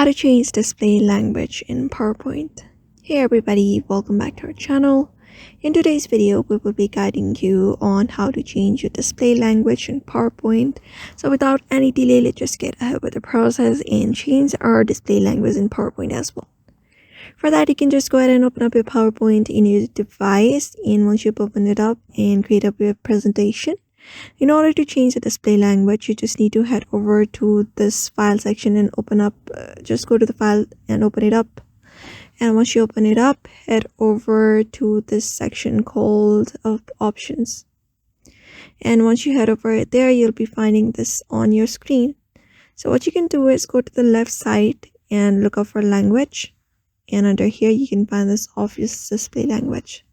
How to change display language in PowerPoint. Hey everybody, welcome back to our channel. In today's video, we will be guiding you on how to change your display language in PowerPoint. So without any delay, let's just get ahead with the process and change our display language in PowerPoint as well. For that, you can just go ahead and open up your PowerPoint in your device, and once you've opened it up and create up your presentation, in order to change the display language, you just need to head over to this file section and open up, just go to the file and open it up. And once you open it up, head over to this section called options. And once you head over there, you'll be finding this on your screen. So what you can do is go to the left side and look up for language. And under here, you can find this obvious display language.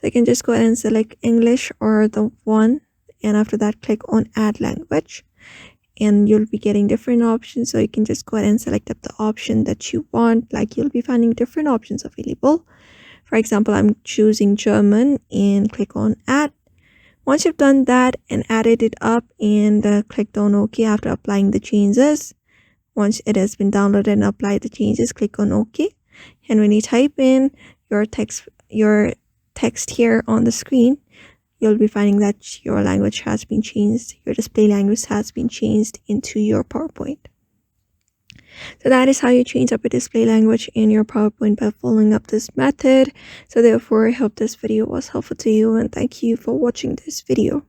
So you can just go ahead and select English or the one. And after that, click on add language, and you'll be getting different options. So you can just go ahead and select up the option that you want. Like, you'll be finding different options available. For example, I'm choosing German and click on add. Once you've done that and added it up and clicked on OK after applying the changes, once it has been downloaded and applied the changes, click on OK. And when you type in your text here on the screen, you'll be finding that your language has been changed, your display language has been changed into your PowerPoint. So that is how you change up a display language in your PowerPoint by following up this method. So therefore, I hope this video was helpful to you, and thank you for watching this video.